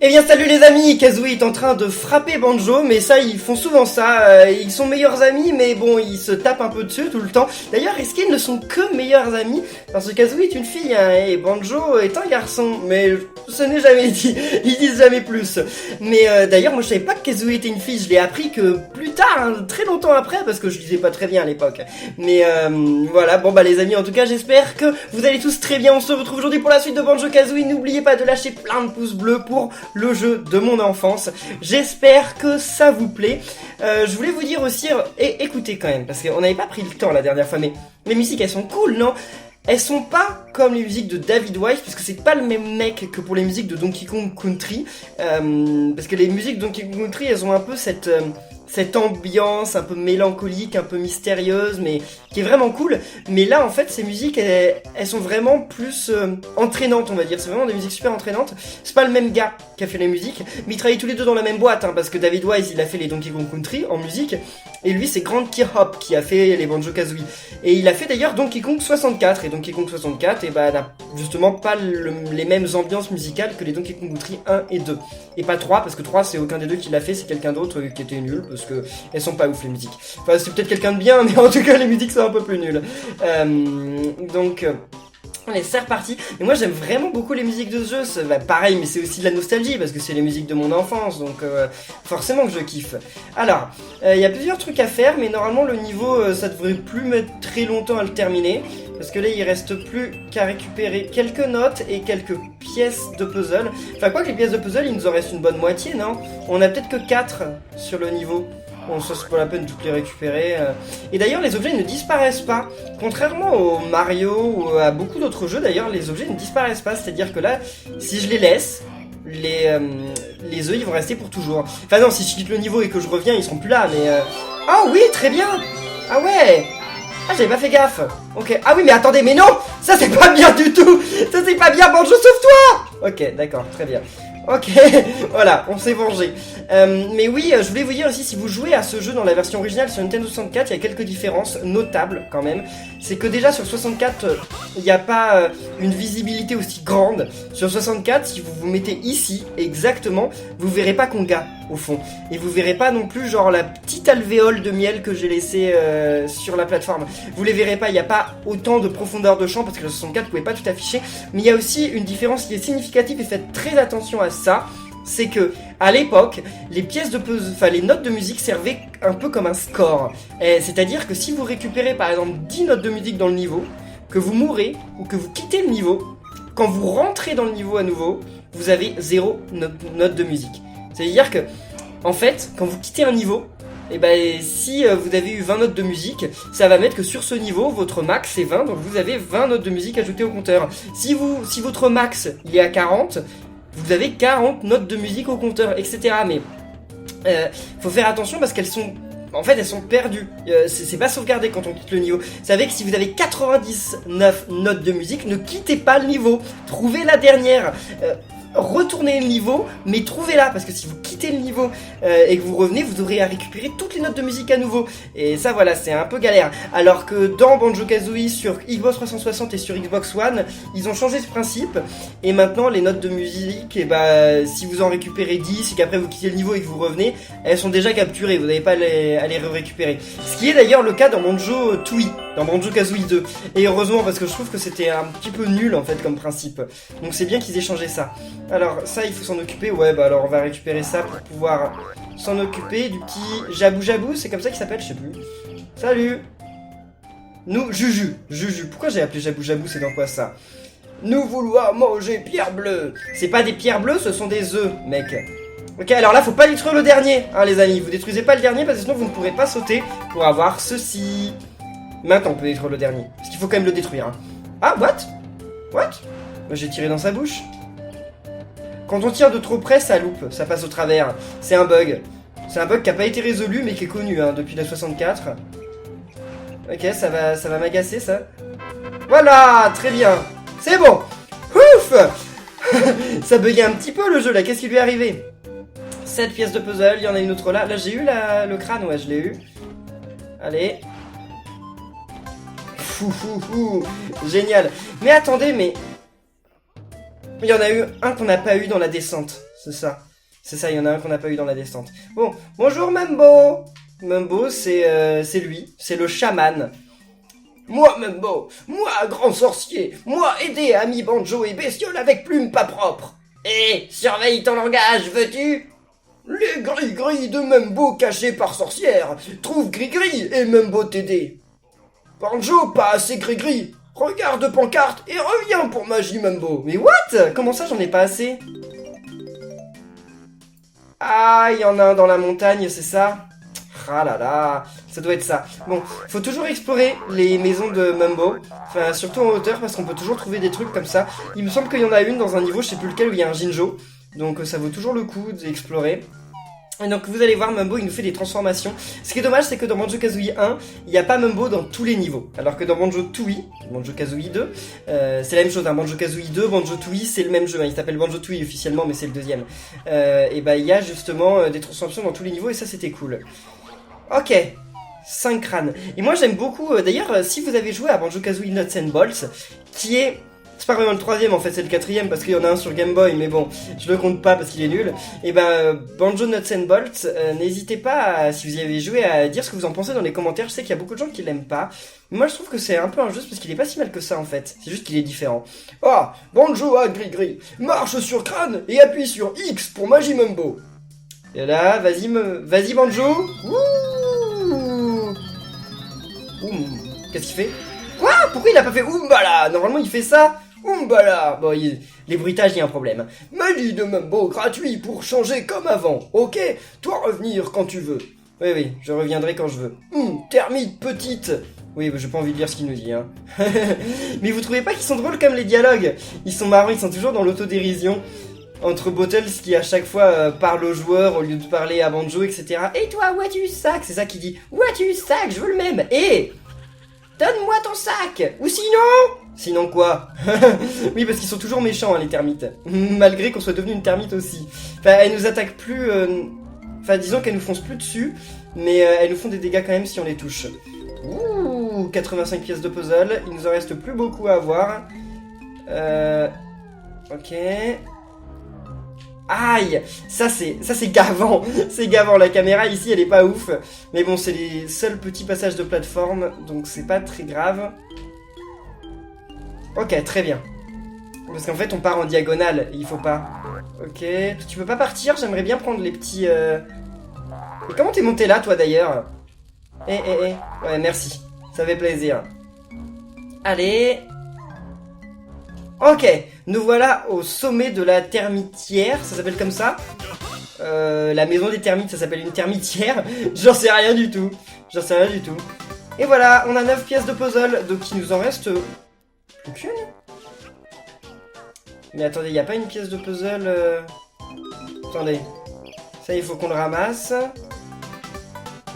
Eh bien salut les amis, Kazooie est en train de frapper Banjo, mais ça ils font souvent ça, ils sont meilleurs amis mais bon ils se tapent un peu dessus tout le temps. D'ailleurs est-ce qu'ils ne sont que meilleurs amis? Parce que Kazooie est une fille hein, et Banjo est un garçon, mais ce n'est jamais dit, ils disent jamais plus. Mais d'ailleurs moi je savais pas que Kazooie était une fille, je l'ai appris que plus tard, hein, très longtemps après, parce que je lisais pas très bien à l'époque. Mais voilà, bon bah les amis en tout cas j'espère que vous allez tous très bien, on se retrouve aujourd'hui pour la suite de Banjo-Kazooie, n'oubliez pas de lâcher plein de pouces bleus pour le jeu de mon enfance. J'espère que ça vous plaît. Je voulais vous dire aussi, et écoutez quand même, parce qu'on n'avait pas pris le temps la dernière fois, mais les musiques elles sont cool, non? Elles sont pas comme les musiques de David Wise, parce que c'est pas le même mec que pour les musiques de Donkey Kong Country, parce que les musiques de Donkey Kong Country elles ont un peu cette ambiance un peu mélancolique, un peu mystérieuse, mais qui est vraiment cool. Mais là, en fait, ces musiques, elles sont vraiment plus entraînantes, on va dire. C'est vraiment des musiques super entraînantes. C'est pas le même gars qui a fait les musiques, mais ils travaillent tous les deux dans la même boîte, hein, parce que David Wise, il a fait les Donkey Kong Country en musique, et lui, c'est Grant Kirkhope qui a fait les Banjo-Kazooie. Et il a fait d'ailleurs Donkey Kong 64, et Donkey Kong 64, et bah, n'a justement pas les mêmes ambiances musicales que les Donkey Kong Country 1 et 2. Et pas 3, parce que 3, c'est aucun des deux qui l'a fait, c'est quelqu'un d'autre qui était nul, parce que elles sont pas ouf les musiques. Enfin, c'est peut-être quelqu'un de bien, mais en tout cas, les musiques sont un peu plus nulles. Allez, c'est reparti. Et moi, j'aime vraiment beaucoup les musiques de ce jeu. C'est pareil, mais c'est aussi de la nostalgie parce que c'est les musiques de mon enfance, donc forcément que je kiffe. Alors, il y a plusieurs trucs à faire, mais normalement le niveau, ça devrait plus mettre très longtemps à le terminer. Parce que là, il reste plus qu'à récupérer quelques notes et quelques pièces de puzzle. Enfin, quoi que les pièces de puzzle, il nous en reste une bonne moitié, non? On a peut-être que 4 sur le niveau. Bon, ça c'est pas la peine de toutes les récupérer. Et d'ailleurs, les objets ne disparaissent pas. Contrairement au Mario ou à beaucoup d'autres jeux, d'ailleurs, les objets ne disparaissent pas. C'est-à-dire que là, si je les laisse, les œufs ils vont rester pour toujours. Enfin non, si je quitte le niveau et que je reviens, ils seront plus là. Mais ah oui, très bien. Ah ouais. Ah, j'avais pas fait gaffe. Ok. Ah oui, mais attendez, mais non, ça c'est pas bien du tout. Ça c'est pas bien. Banjo, sauve-toi. Ok, d'accord, très bien. Ok, voilà, on s'est vengé. Mais oui, je voulais vous dire aussi, si vous jouez à ce jeu dans la version originale sur Nintendo 64, il y a quelques différences notables quand même. C'est que déjà sur 64, il n'y a pas une visibilité aussi grande. Sur 64, si vous vous mettez ici, exactement, vous verrez pas Conga au fond. Et vous verrez pas non plus genre la petite alvéole de miel que j'ai laissée sur la plateforme. Vous les verrez pas, il n'y a pas autant de profondeur de champ parce que le 64 vous pouvez pas tout afficher. Mais il y a aussi une différence qui est significative et faites très attention à ça. C'est que à l'époque, les pièces de puzzle, enfin les notes de musique servaient un peu comme un score. C'est-à-dire que si vous récupérez par exemple 10 notes de musique dans le niveau, que vous mourrez ou que vous quittez le niveau, quand vous rentrez dans le niveau à nouveau, vous avez 0 note de musique. C'est-à-dire que, en fait, quand vous quittez un niveau, et ben si vous avez eu 20 notes de musique, ça va mettre que sur ce niveau, votre max est 20, donc vous avez 20 notes de musique ajoutées au compteur. Si votre max il est à 40, vous avez 40 notes de musique au compteur, etc. Mais faut faire attention parce qu'elles sont... En fait, elles sont perdues. C'est pas sauvegardé quand on quitte le niveau. Vous savez que si vous avez 99 notes de musique, ne quittez pas le niveau. Trouvez la dernière. Retournez le niveau, mais trouvez-la, parce que si vous quittez le niveau et que vous revenez, vous aurez à récupérer toutes les notes de musique à nouveau. Et ça, voilà, c'est un peu galère. Alors que dans Banjo-Kazooie, sur Xbox 360 et sur Xbox One, ils ont changé ce principe. Et maintenant, les notes de musique, et bah, si vous en récupérez 10 et qu'après vous quittez le niveau et que vous revenez, elles sont déjà capturées, vous n'avez pas à les récupérer. Ce qui est d'ailleurs le cas dans Banjo-Tooie, dans Banjo-Kazooie 2. Et heureusement, parce que je trouve que c'était un petit peu nul en fait comme principe. Donc c'est bien qu'ils aient changé ça. Alors ça il faut s'en occuper, ouais bah alors on va récupérer ça pour pouvoir s'en occuper du petit Jabou Jabou, c'est comme ça qu'il s'appelle, je sais plus. Salut. Nous, Juju, pourquoi j'ai appelé Jabou Jabou, c'est dans quoi ça? Nous vouloir manger pierre bleue. C'est pas des pierres bleues, ce sont des œufs, mec. Ok, alors là faut pas détruire le dernier, hein les amis, vous détruisez pas le dernier parce que sinon vous ne pourrez pas sauter pour avoir ceci. Maintenant on peut détruire le dernier, parce qu'il faut quand même le détruire, hein. Ah, what? J'ai tiré dans sa bouche. Quand on tire de trop près, ça loupe, ça passe au travers. C'est un bug. C'est un bug qui n'a pas été résolu, mais qui est connu hein, depuis la 64. Ok, ça va m'agacer, ça. Voilà, très bien. C'est bon. Ouf. Ça buguait un petit peu, le jeu, là. Qu'est-ce qui lui est arrivé? 7 pièces de puzzle, il y en a une autre là. Là, j'ai eu le crâne, ouais, je l'ai eu. Allez. Génial. Mais attendez, mais... Il y en a eu un qu'on n'a pas eu dans la descente. C'est ça. C'est ça, il y en a un qu'on n'a pas eu dans la descente. Bon, bonjour Mumbo. Mumbo, c'est lui, c'est le chaman. Moi Mumbo, moi grand sorcier, moi aider ami Banjo et bestiole avec plume pas propre. Eh, surveille ton langage, veux-tu? Les gris-gris de Mumbo cachés par sorcière, trouve gris-gris et Mumbo t'aider. Banjo, pas assez gris-gris, regarde pancarte et reviens pour magie Mumbo. Mais what? Comment ça j'en ai pas assez? Ah, il y en a un dans la montagne, c'est ça? Ah là là, ça doit être ça. Bon, faut toujours explorer les maisons de Mumbo, enfin surtout en hauteur parce qu'on peut toujours trouver des trucs comme ça. Il me semble qu'il y en a une dans un niveau, je sais plus lequel, où il y a un Jinjo, donc ça vaut toujours le coup d'explorer. Et donc vous allez voir, Mumbo il nous fait des transformations. Ce qui est dommage, c'est que dans Banjo-Kazooie 1, il n'y a pas Mumbo dans tous les niveaux. Alors que dans Banjo-Tooie, Banjo-Kazooie 2, c'est la même chose, hein. Banjo-Kazooie 2, Banjo-Tooie, c'est le même jeu, hein. Il s'appelle Banjo-Tooie officiellement, mais c'est le deuxième. Et bah il y a justement des transformations dans tous les niveaux, et ça c'était cool. Ok, 5 crânes. Et moi j'aime beaucoup, d'ailleurs, si vous avez joué à Banjo-Kazooie Nuts and Bolts, qui est... C'est pas vraiment le troisième en fait, c'est le quatrième parce qu'il y en a un sur Game Boy, mais bon, je le compte pas parce qu'il est nul. Et ben, Banjo Nuts and Bolts, n'hésitez pas, si vous y avez joué, à dire ce que vous en pensez dans les commentaires. Je sais qu'il y a beaucoup de gens qui l'aiment pas. Mais moi je trouve que c'est un peu injuste parce qu'il est pas si mal que ça en fait. C'est juste qu'il est différent. Ah, Banjo à gris-gris, marche sur crâne et appuie sur X pour magie Mumbo. Et là, vas-y Banjo. Ouh. Qu'est-ce qu'il fait? Quoi? Pourquoi il a pas fait Oumbala? Normalement il fait ça. Oumbala. Bon, les bruitages, il y a un problème. Magie de Mumbo gratuit pour changer comme avant. Ok, toi revenir quand tu veux. Oui, je reviendrai quand je veux. Termite petite. Oui, j'ai pas envie de lire ce qu'il nous dit, hein. Mais vous trouvez pas qu'ils sont drôles comme les dialogues? Ils sont marrants, ils sont toujours dans l'autodérision. Entre Bottles qui à chaque fois parle aux joueurs au lieu de parler à Banjo, etc. Et toi, what you sac? C'est ça qu'il dit. What you sac? Je veux le même. Et donne-moi ton sac. Ou sinon quoi? Oui, parce qu'ils sont toujours méchants, hein, les termites. Malgré qu'on soit devenu une termite aussi. Enfin, elles nous attaquent plus... Enfin, disons qu'elles nous foncent plus dessus, mais elles nous font des dégâts quand même si on les touche. Ouh, 85 pièces de puzzle. Il nous en reste plus beaucoup à avoir. Ok... Aïe, ça c'est gavant, c'est gavant, la caméra ici elle est pas ouf, mais bon c'est les seuls petits passages de plateforme, donc c'est pas très grave. Ok, très bien, parce qu'en fait on part en diagonale, il faut pas. Ok, tu peux pas partir, j'aimerais bien prendre les petits... Et comment t'es monté là toi d'ailleurs? Ouais merci, ça fait plaisir. Allez... Ok, nous voilà au sommet de la termitière, ça s'appelle comme ça. La maison des termites, ça s'appelle une termitière. J'en sais rien du tout. Et voilà, on a 9 pièces de puzzle, donc il nous en reste plus qu'une. Mais attendez, il n'y a pas une pièce de puzzle... Attendez, ça il faut qu'on le ramasse.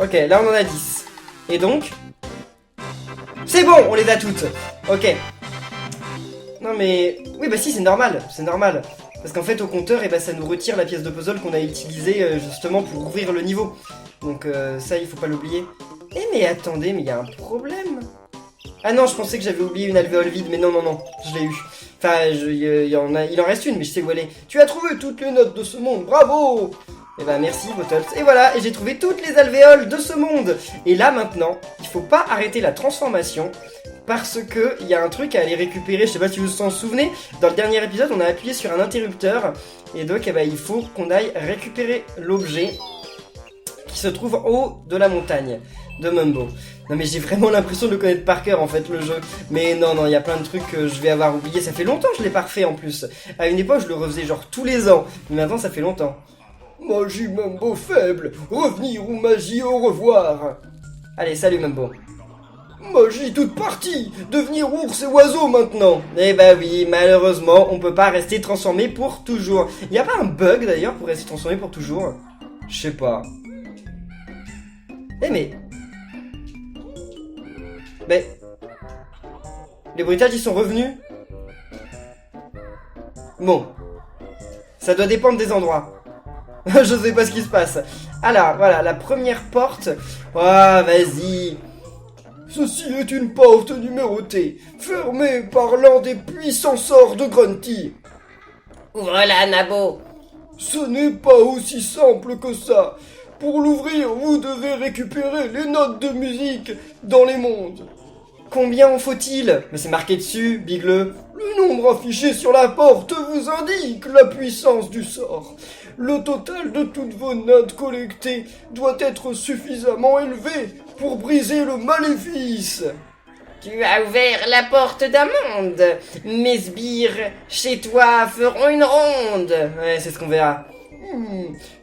Ok, là on en a 10. Et donc... C'est bon, on les a toutes. Ok. Non mais... Oui bah si, c'est normal. Parce qu'en fait au compteur, ça nous retire la pièce de puzzle qu'on a utilisée justement pour ouvrir le niveau. Donc ça, il faut pas l'oublier. Mais attendez, mais il y a un problème. Ah non, je pensais que j'avais oublié une alvéole vide, mais non, je l'ai eu. Enfin, il en reste une, mais je sais où elle est. Tu as trouvé toutes les notes de ce monde, bravo! Eh ben merci Bottles. Et voilà, et j'ai trouvé toutes les alvéoles de ce monde. Et là maintenant, il faut pas arrêter la transformation. Parce que il y a un truc à aller récupérer, je sais pas si vous vous en souvenez, dans le dernier épisode on a appuyé sur un interrupteur, et donc il faut qu'on aille récupérer l'objet qui se trouve en haut de la montagne de Mumbo. Non mais j'ai vraiment l'impression de le connaître par cœur en fait le jeu, mais non, il y a plein de trucs que je vais avoir oublié, ça fait longtemps que je l'ai pas refait en plus. À une époque je le refaisais genre tous les ans, mais maintenant ça fait longtemps. Magie Mumbo faible, revenir ou magie au revoir. Allez, salut Mumbo. Magie toute partie, devenir ours et oiseau maintenant. Eh bah oui, malheureusement, on peut pas rester transformé pour toujours. Y a pas un bug d'ailleurs pour rester transformé pour toujours? Je sais pas. Mais... Les bruitages ils sont revenus? Bon. Ça doit dépendre des endroits. Je sais pas ce qui se passe. Alors, voilà, la première porte. Ah, vas-y. Ceci est une porte numérotée, fermée par l'un des puissants sorts de Grunty. Ouvre-la, Nabo. Ce n'est pas aussi simple que ça. Pour l'ouvrir, vous devez récupérer les notes de musique dans les mondes. Combien en faut-il? Mais c'est marqué dessus, Bigle. Le nombre affiché sur la porte vous indique la puissance du sort. Le total de toutes vos notes collectées doit être suffisamment élevé pour briser le maléfice. Tu as ouvert la porte d'un monde. Mes sbires, chez toi, feront une ronde. Ouais, c'est ce qu'on verra.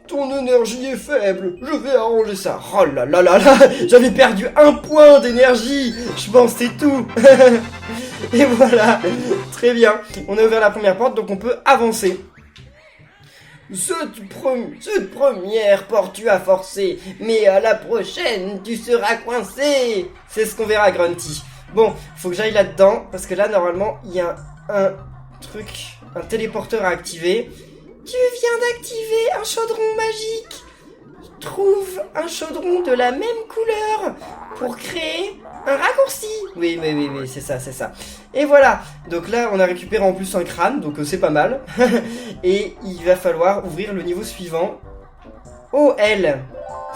Ton énergie est faible, je vais arranger ça. Oh là là là là, j'avais perdu 1 point d'énergie. Je pense que c'est tout. Et voilà, très bien. On a ouvert la première porte, donc on peut avancer. Cette première porte tu as forcé, mais à la prochaine tu seras coincé. C'est ce qu'on verra, Grunty. Bon, faut que j'aille là-dedans, parce que là, normalement, il y a un truc, un téléporteur à activer. Tu viens d'activer un chaudron magique. Trouve un chaudron de la même couleur pour créer un raccourci. Oui, c'est ça. Et voilà, donc là, on a récupéré en plus un crâne, donc c'est pas mal. Et il va falloir ouvrir le niveau suivant. Oh, elle.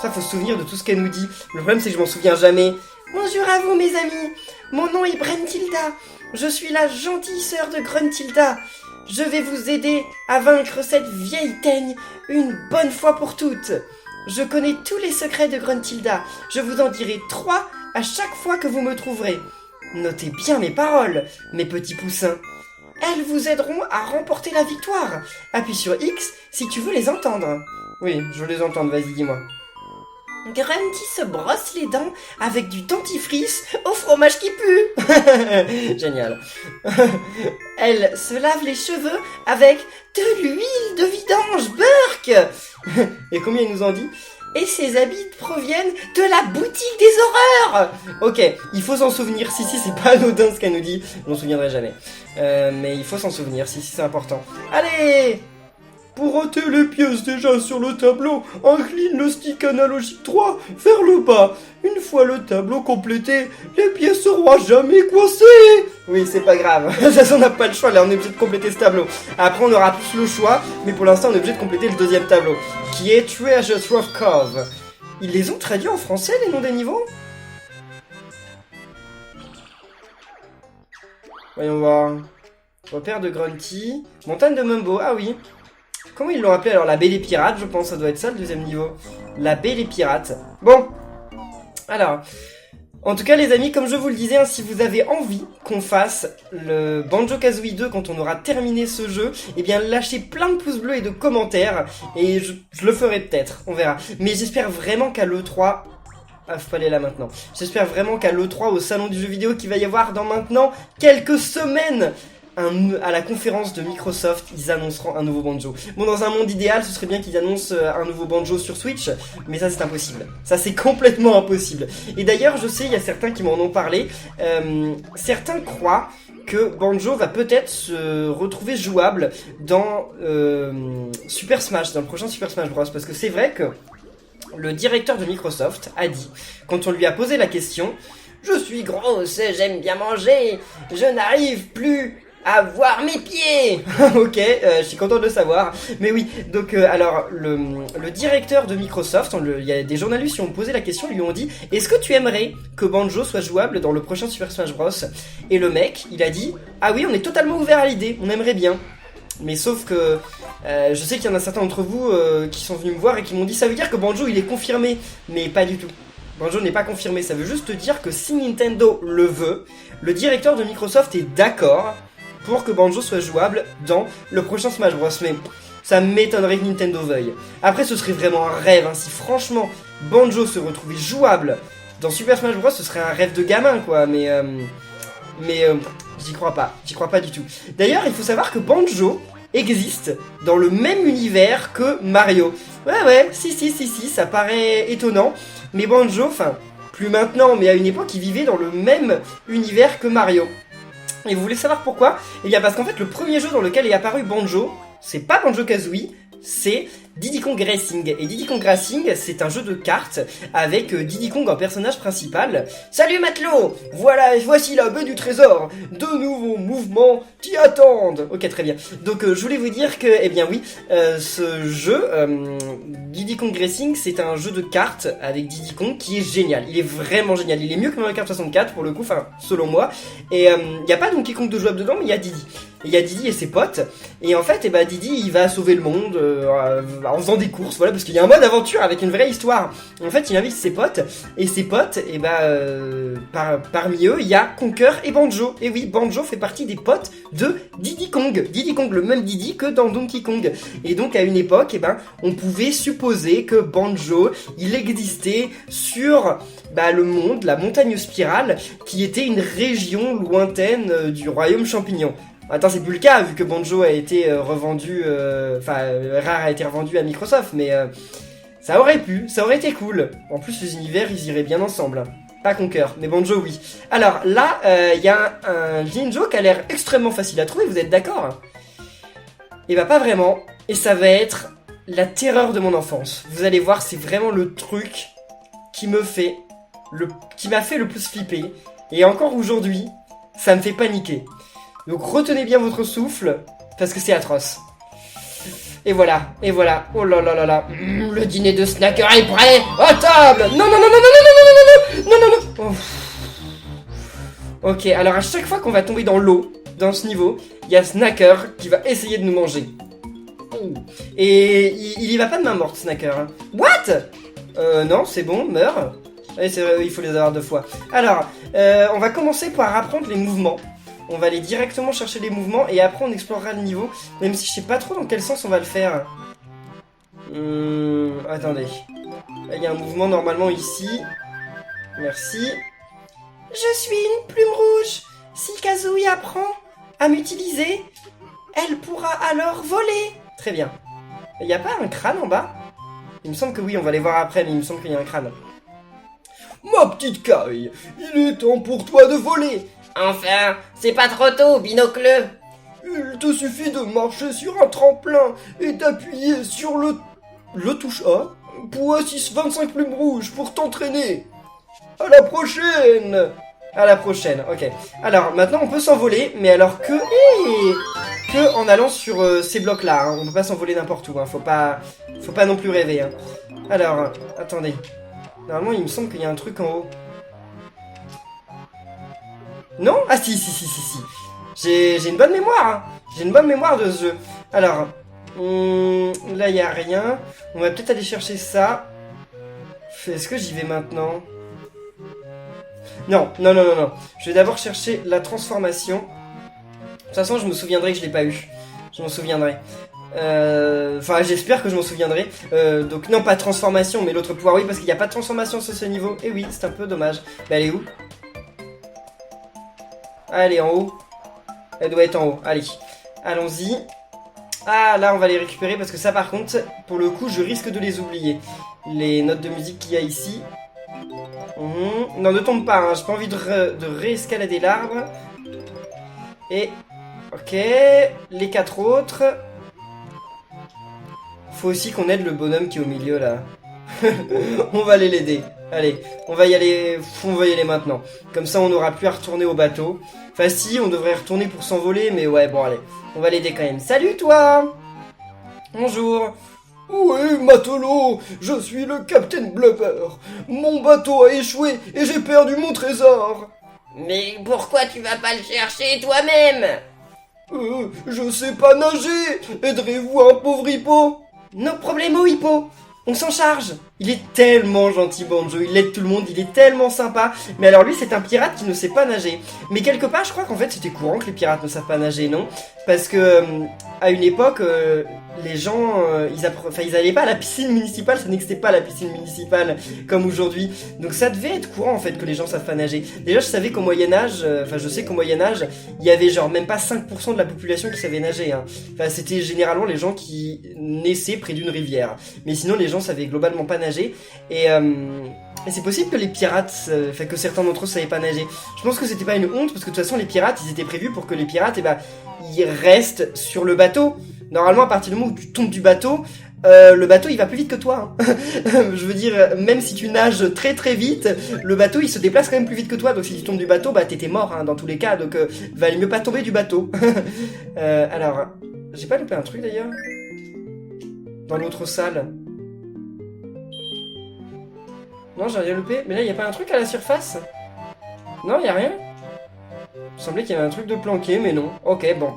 Ça, faut se souvenir de tout ce qu'elle nous dit. Le problème, c'est que je m'en souviens jamais. Bonjour à vous, mes amis. Mon nom est Brentilda. Je suis la gentille sœur de Gruntilda. Je vais vous aider à vaincre cette vieille teigne une bonne fois pour toutes. Je connais tous les secrets de Gruntilda. Je vous en dirai 3 à chaque fois que vous me trouverez. Notez bien mes paroles, mes petits poussins. Elles vous aideront à remporter la victoire. Appuie sur X si tu veux les entendre. Oui, je veux les entendre, vas-y, dis-moi. Grunty se brosse les dents avec du dentifrice au fromage qui pue. Génial. Elle se lave les cheveux avec de l'huile de vidange Burke. Et combien il nous en dit? Et ses habits proviennent de la boutique des horreurs. Ok, il faut s'en souvenir. Si, c'est pas anodin ce qu'elle nous dit. On s'en souviendrait jamais. Mais il faut s'en souvenir. Si, c'est important. Allez! Pour ôter les pièces déjà sur le tableau, incline le stick analogique 3 vers le bas. Une fois le tableau complété, les pièces seront à jamais coincées. Oui, c'est pas grave. De toute façon, on n'a pas le choix. Là, on est obligé de compléter ce tableau. Après, on aura plus le choix. Mais pour l'instant, on est obligé de compléter le deuxième tableau, qui est Treasure Trove Cove. Ils les ont traduits en français, les noms des niveaux? Voyons voir. Repère de Grunty. Montagne de Mumbo. Ah oui. Comment ils l'ont appelé alors? La baie des pirates, je pense, ça doit être ça le deuxième niveau. La baie des pirates. Bon, alors, en tout cas les amis, comme je vous le disais, hein, si vous avez envie qu'on fasse le Banjo-Kazooie 2 quand on aura terminé ce jeu, eh bien lâchez plein de pouces bleus et de commentaires, et je le ferai peut-être, on verra. Mais j'espère vraiment qu'à l'E3... Ah, faut pas aller là maintenant. J'espère vraiment qu'à l'E3, au salon du jeu vidéo qu'il va y avoir dans maintenant quelques semaines, à la conférence de Microsoft, ils annonceront un nouveau Banjo. Bon, dans un monde idéal, ce serait bien qu'ils annoncent un nouveau Banjo sur Switch, mais ça c'est impossible. Ça c'est complètement impossible. Et d'ailleurs, je sais, il y a certains qui m'en ont parlé. Certains croient que Banjo va peut-être se retrouver jouable dans Super Smash, dans le prochain Super Smash Bros. Parce que c'est vrai que le directeur de Microsoft a dit, quand on lui a posé la question, je suis grosse, j'aime bien manger, je n'arrive plus à voir mes pieds. Ok, je suis content de le savoir. Mais oui, donc alors le directeur de Microsoft, il y a des journalistes qui ont posé la question, lui ont dit est-ce que tu aimerais que Banjo soit jouable dans le prochain Super Smash Bros? Et le mec, il a dit ah oui, on est totalement ouvert à l'idée, on aimerait bien. Mais sauf que je sais qu'il y en a certains d'entre vous qui sont venus me voir et qui m'ont dit ça veut dire que Banjo il est confirmé, mais pas du tout. Banjo n'est pas confirmé, ça veut juste dire que si Nintendo le veut, le directeur de Microsoft est d'accord pour que Banjo soit jouable dans le prochain Smash Bros. Mais ça m'étonnerait que Nintendo veuille. Après, ce serait vraiment un rêve, hein. Si franchement Banjo se retrouvait jouable dans Super Smash Bros, ce serait un rêve de gamin, quoi. Mais j'y crois pas du tout. D'ailleurs, il faut savoir que Banjo existe dans le même univers que Mario. Ouais, si, ça paraît étonnant. Mais Banjo, enfin, plus maintenant, mais à une époque, il vivait dans le même univers que Mario. Et vous voulez savoir pourquoi? Eh bien parce qu'en fait le premier jeu dans lequel est apparu Banjo, c'est pas Banjo-Kazooie, c'est Diddy Kong Racing. Et Diddy Kong Racing, c'est un jeu de cartes avec Diddy Kong en personnage principal. Salut matelot! Voilà, voici la baie du trésor. De nouveaux mouvements t'y attendent. Ok, très bien. Donc je voulais vous dire que, eh bien oui, ce jeu, Diddy Kong Racing, c'est un jeu de cartes avec Diddy Kong qui est génial. Il est vraiment génial. Il est mieux que Mario Kart 64 pour le coup, enfin selon moi. Et il n'y a pas Donkey Kong de jouable dedans, mais il y a Diddy. Il y a Diddy et ses potes. Et en fait, Diddy, il va sauver le monde en faisant des courses, voilà, parce qu'il y a un mode aventure avec une vraie histoire. En fait, il invite ses potes, et ses potes, parmi eux, il y a Conker et Banjo. Et oui, Banjo fait partie des potes de Diddy Kong. Diddy Kong, le même Diddy que dans Donkey Kong. Et donc, à une époque, on pouvait supposer que Banjo, il existait sur le monde, la montagne spirale, qui était une région lointaine du royaume champignon. Attends, c'est plus le cas, vu que Banjo a été revendu, Rare a été revendu à Microsoft, mais ça aurait été cool. En plus, les univers, ils iraient bien ensemble. Pas Conker, mais Banjo, oui. Alors, là, il y a un Jinjo qui a l'air extrêmement facile à trouver, vous êtes d'accord? Et pas vraiment, et ça va être la terreur de mon enfance. Vous allez voir, c'est vraiment le truc qui m'a fait le plus flipper, et encore aujourd'hui, ça me fait paniquer. Donc retenez bien votre souffle, parce que c'est atroce. Et voilà. Oh là là là là. Le dîner de Snacker est prêt. À table. Non. Ok, alors à chaque fois qu'on va tomber dans l'eau, dans ce niveau, il y a Snacker qui va essayer de nous manger. Et il y va pas de main morte, Snacker. What? Non, c'est bon, meurs. Allez, c'est vrai, il faut les avoir 2 fois. Alors, on va commencer par apprendre les mouvements. On va aller directement chercher les mouvements et après on explorera le niveau, même si je sais pas trop dans quel sens on va le faire. Attendez. Là il y a un mouvement normalement ici. Merci. Je suis une plume rouge. Si Kazooie apprend à m'utiliser, elle pourra alors voler. Très bien. Il n'y a pas un crâne en bas? Il me semble que oui, on va les voir après, mais il me semble qu'il y a un crâne. Ma petite Caille, il est temps pour toi de voler. Enfin, c'est pas trop tôt, binocle. Il te suffit de marcher sur un tremplin et d'appuyer sur le touche A pour 25 plumes rouges pour t'entraîner. À la prochaine. À la prochaine, ok. Alors, maintenant on peut s'envoler, mais alors que en allant sur ces blocs-là, hein. On peut pas s'envoler n'importe où, hein. Faut pas non plus rêver, hein. Alors, attendez. Normalement, il me semble qu'il y a un truc en haut. Non? Ah si. J'ai une bonne mémoire, hein. J'ai une bonne mémoire de ce jeu. Alors, là il y a rien. On va peut-être aller chercher ça. Est-ce que j'y vais maintenant? Non. Je vais d'abord chercher la transformation. De toute façon, je me souviendrai que je l'ai pas eu. Je m'en souviendrai. Enfin, j'espère que je m'en souviendrai. Donc non, pas transformation, mais l'autre pouvoir, oui, parce qu'il n'y a pas de transformation sur ce niveau. Et oui, c'est un peu dommage. Elle est où? Ah, elle est en haut. Elle doit être en haut. Allez, allons-y. Ah, là, on va les récupérer parce que ça, par contre, pour le coup, je risque de les oublier. Les notes de musique qu'il y a ici. Non, ne tombe pas, hein. J'ai pas envie de réescalader l'arbre. Et... ok. Les 4 autres. Faut aussi qu'on aide le bonhomme qui est au milieu, là. On va aller l'aider. Allez, on va y aller maintenant. Comme ça, on n'aura plus à retourner au bateau. Enfin, si, on devrait retourner pour s'envoler, mais ouais, bon, allez. On va l'aider quand même. Salut, toi! Bonjour. Oui, matelot, je suis le Captain Blubber. Mon bateau a échoué et j'ai perdu mon trésor. Mais pourquoi tu vas pas le chercher toi-même? Je sais pas nager. Aiderez-vous un pauvre hippo? No problemo, hippo. On s'en charge. Il est tellement gentil, Banjo, il aide tout le monde, il est tellement sympa. Mais alors lui, c'est un pirate qui ne sait pas nager. Mais quelque part, je crois qu'en fait, c'était courant que les pirates ne savent pas nager, non? Parce que, à une époque, les gens, ils allaient pas à la piscine municipale, ça n'existait pas la piscine municipale comme aujourd'hui. Donc ça devait être courant, en fait, que les gens savent pas nager. Déjà, je savais qu'au Moyen-Âge, je sais qu'au Moyen-Âge, il y avait genre même pas 5% de la population qui savait nager, hein. Enfin, c'était généralement les gens qui naissaient près d'une rivière. Mais sinon, les gens savaient globalement pas nager. Et c'est possible que les pirates, que certains d'entre eux savaient pas nager. Je pense que c'était pas une honte, parce que de toute façon, les pirates, ils étaient prévus pour que les pirates, ils restent sur le bateau. Normalement, à partir du moment où tu tombes du bateau, le bateau il va plus vite que toi. Hein. Je veux dire, même si tu nages très très vite, le bateau il se déplace quand même plus vite que toi. Donc si tu tombes du bateau, bah t'étais mort hein, dans tous les cas. Donc valait mieux pas tomber du bateau. Alors, j'ai pas loupé un truc d'ailleurs dans l'autre salle. Non, j'ai rien loupé. Mais là, y a pas un truc à la surface? Non, y a rien. Il me semblait qu'il y avait un truc de planqué, mais non. Ok, bon.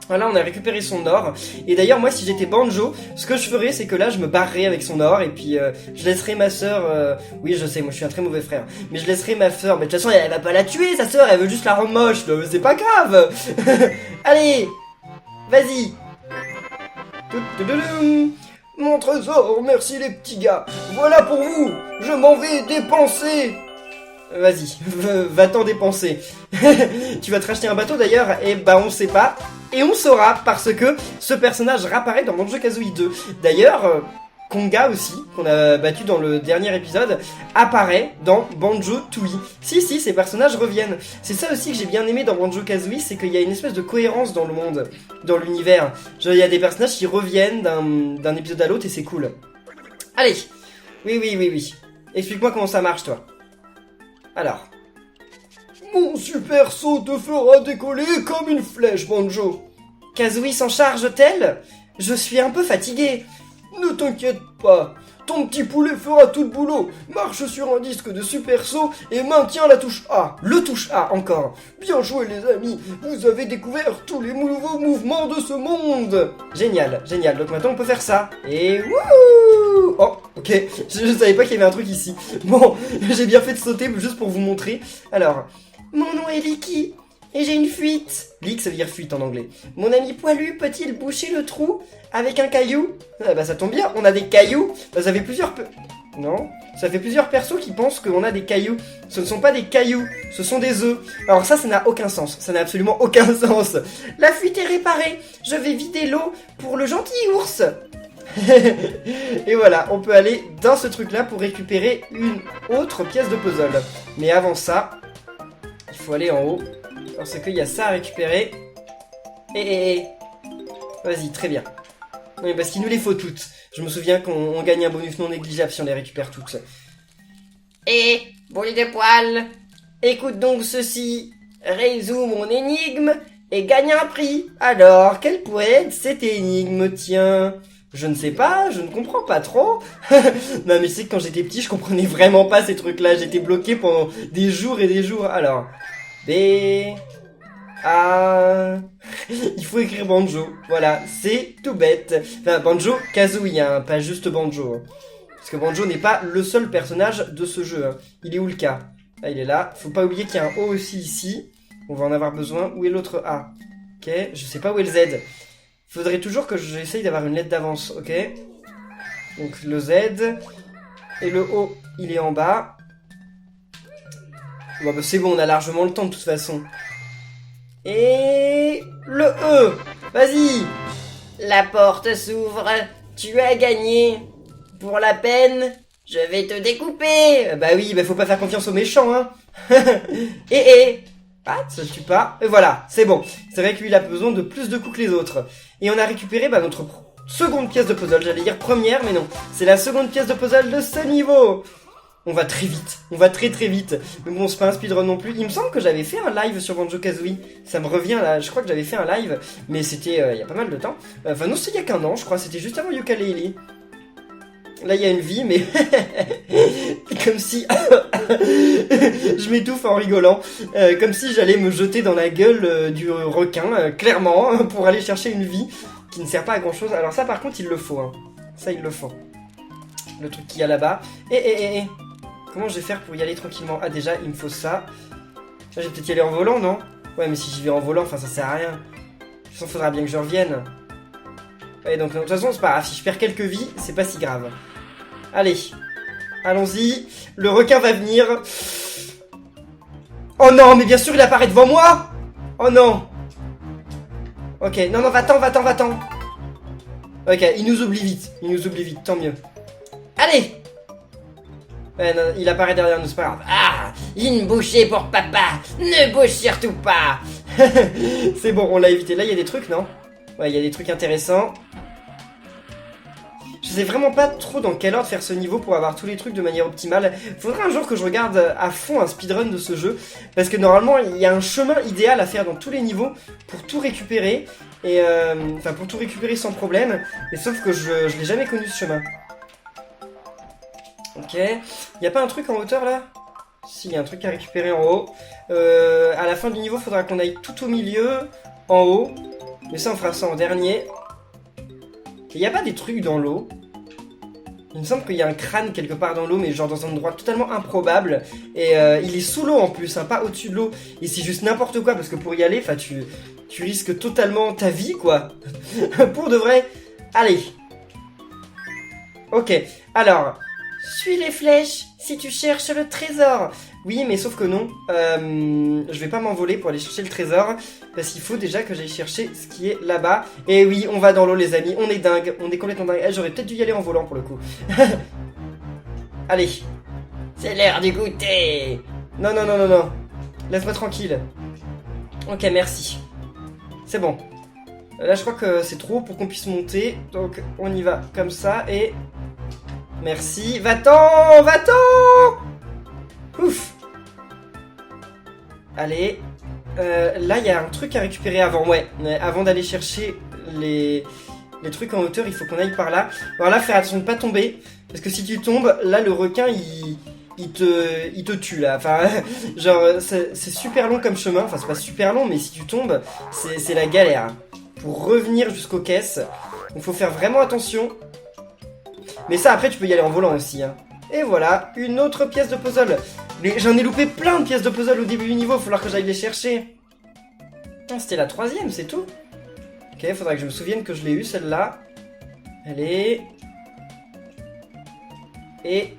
Voilà, on a récupéré son or. Et d'ailleurs, moi, si j'étais Banjo, ce que je ferais, c'est que là, je me barrerais avec son or. Et puis, je laisserais ma sœur... Oui, je sais, moi, je suis un très mauvais frère. Mais je laisserais ma sœur... Mais de toute façon, elle va pas la tuer, sa sœur. Elle veut juste la rendre moche. Mais c'est pas grave. Allez, vas-y. Mon trésor, merci les petits gars. Voilà pour vous. Je m'en vais dépenser. Vas-y, va-t'en dépenser. Tu vas te racheter un bateau d'ailleurs, et bah on sait pas. Et on saura, parce que ce personnage réapparaît dans Banjo-Kazooie 2. D'ailleurs, Conga aussi, qu'on a battu dans le dernier épisode, apparaît dans Banjo-Tooie. Si, ces personnages reviennent. C'est ça aussi que j'ai bien aimé dans Banjo-Kazooie, c'est qu'il y a une espèce de cohérence dans le monde, dans l'univers. Genre, il y a des personnages qui reviennent d'un épisode à l'autre et c'est cool. Allez, oui. Explique-moi comment ça marche, toi. Alors. Mon super saut te fera décoller comme une flèche, Banjo. Kazooie s'en charge-t-elle? Je suis un peu fatigué. Ne t'inquiète pas, ton petit poulet fera tout le boulot. Marche sur un disque de super saut et maintiens la touche A. Le touche A, encore. Bien joué les amis, vous avez découvert tous les nouveaux mouvements de ce monde. Génial. Donc maintenant on peut faire ça. Et wouhou! Oh, ok, je savais pas qu'il y avait un truc ici. Bon, j'ai bien fait de sauter juste pour vous montrer. Alors, mon nom est Licky. Et j'ai une fuite. Leak, ça veut dire fuite en anglais. Mon ami poilu peut-il boucher le trou avec un caillou? Ah bah ça tombe bien, on a des cailloux. Bah, ça fait plusieurs... Non, ça fait plusieurs persos qui pensent qu'on a des cailloux. Ce ne sont pas des cailloux, ce sont des œufs. Alors ça n'a aucun sens. Ça n'a absolument aucun sens. La fuite est réparée. Je vais vider l'eau pour le gentil ours. Et voilà, on peut aller dans ce truc-là pour récupérer une autre pièce de puzzle. Mais avant ça, il faut aller en haut. Parce qu'il y a ça à récupérer. Vas-y, très bien. Oui, parce qu'il nous les faut toutes. Je me souviens qu'on gagne un bonus non négligeable si on les récupère toutes. Boule de poil, écoute donc ceci. Résous mon énigme et gagne un prix. Alors, quelle pourrait être cette énigme, tiens? Je ne sais pas, je ne comprends pas trop. Non mais c'est que quand j'étais petit, je comprenais vraiment pas ces trucs-là. J'étais bloqué pendant des jours et des jours. Alors... B... A... Il faut écrire Banjo. Voilà, c'est tout bête. Enfin, Banjo-Kazooie, hein, pas juste Banjo. Hein. Parce que Banjo n'est pas le seul personnage de ce jeu. Hein. Il est où le K? Ah, il est là. Faut pas oublier qu'il y a un O aussi ici. On va en avoir besoin. Où est l'autre A? Ok, je sais pas où est le Z. Faudrait toujours que j'essaye d'avoir une lettre d'avance, ok? Donc le Z. Et le O, il est en bas. Bon, bah, c'est bon, on a largement le temps de toute façon. Et... le E. Vas-y. La porte s'ouvre. Tu as gagné. Pour la peine, je vais te découper. Bah oui, bah faut pas faire confiance aux méchants, hein. Ah, ça tue pas. Et voilà, c'est bon. C'est vrai que lui, il a besoin de plus de coups que les autres. Et on a récupéré notre seconde pièce de puzzle. J'allais dire première, mais non. C'est la seconde pièce de puzzle de ce niveau. On va très vite. On va très très vite. Mais bon, c'est pas un speedrun non plus. Il me semble que j'avais fait un live sur Banjo-Kazooie. Ça me revient là. Je crois que j'avais fait un live. Mais c'était il y a pas mal de temps. Enfin non, c'était il y a qu'un an, je crois. C'était juste avant Yooka-Laylee. Là, il y a une vie, mais... comme si... je m'étouffe en rigolant. Comme si j'allais me jeter dans la gueule du requin, clairement, pour aller chercher une vie qui ne sert pas à grand-chose. Alors ça, par contre, il le faut. Hein. Ça, il le faut. Le truc qu'il y a là-bas. Comment je vais faire pour y aller tranquillement? Ah, déjà, il me faut ça. Là, je vais peut-être y aller en volant, non? Ouais, mais si j'y vais en volant, enfin, ça sert à rien. De toute façon, faudra bien que je revienne. Ouais, donc, de toute façon, c'est pas grave. Si je perds quelques vies, c'est pas si grave. Allez, allons-y. Le requin va venir. Oh non, mais bien sûr, il apparaît devant moi. Oh non. Ok, non, va-t'en. Ok, il nous oublie vite, tant mieux. Allez. Ouais, non, il apparaît derrière nous, c'est pas grave. Ah, une bouchée pour papa. Ne bouge surtout pas. C'est bon, on l'a évité. Là, il y a des trucs, non? Ouais, il y a des trucs intéressants. Je sais vraiment pas trop dans quel ordre faire ce niveau pour avoir tous les trucs de manière optimale. Faudrait un jour que je regarde à fond un speedrun de ce jeu, parce que normalement il y a un chemin idéal à faire dans tous les niveaux pour tout récupérer, et enfin pour tout récupérer sans problème, et sauf que je l'ai jamais connu ce chemin. Ok, y a pas un truc en hauteur là? Si, y a un truc à récupérer en haut. À la fin du niveau, faudra qu'on aille tout au milieu, en haut, mais ça on fera ça en dernier. Il n'y a pas des trucs dans l'eau. Il me semble qu'il y a un crâne quelque part dans l'eau, mais genre dans un endroit totalement improbable. Et il est sous l'eau en plus, hein, pas au-dessus de l'eau. Et c'est juste n'importe quoi, parce que pour y aller, tu risques totalement ta vie, quoi. Pour de vrai. Allez. Ok, alors. Suis les flèches si tu cherches le trésor. Oui, mais sauf que non. Je vais pas m'envoler pour aller chercher le trésor. Parce qu'il faut déjà que j'aille chercher ce qui est là-bas. Et oui, on va dans l'eau, les amis. On est dingue. On est complètement dingue. J'aurais peut-être dû y aller en volant pour le coup. Allez. C'est l'heure du goûter. Non, non, non, non, non. Laisse-moi tranquille. Ok, merci. C'est bon. Là, je crois que c'est trop pour qu'on puisse monter. Donc, on y va comme ça et... Merci. Va-t'en! Va-t'en! Ouf. Allez. Là, il y a un truc à récupérer avant. Ouais, avant d'aller chercher les trucs en hauteur, il faut qu'on aille par là. Alors là, faire attention de pas tomber. Parce que si tu tombes, là, le requin, il te tue, là. Enfin, genre, c'est super long comme chemin. Enfin, c'est pas super long, mais si tu tombes, c'est la galère. Pour revenir jusqu'aux caisses, il faut faire vraiment attention. Mais ça, après, tu peux y aller en volant aussi, hein. Et voilà, une autre pièce de puzzle. Mais j'en ai loupé plein de pièces de puzzle au début du niveau, il va falloir que j'aille les chercher. Ah, c'était la 3e, c'est tout. Ok, il faudra que je me souvienne que je l'ai eu, celle-là. Allez. Et...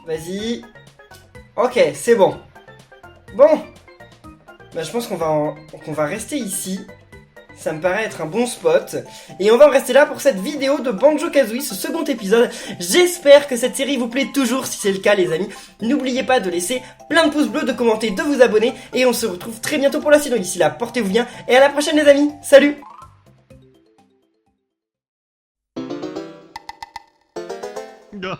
Vas-y. Ok, c'est bon. Bon. Bah, je pense qu'on va rester ici. Ça me paraît être un bon spot. Et on va en rester là pour cette vidéo de Banjo-Kazooie, ce second épisode. J'espère que cette série vous plaît toujours. Si c'est le cas, les amis, n'oubliez pas de laisser plein de pouces bleus, de commenter, de vous abonner. Et on se retrouve très bientôt pour la suite. Donc d'ici là, portez-vous bien. Et à la prochaine, les amis. Salut! Uh-huh.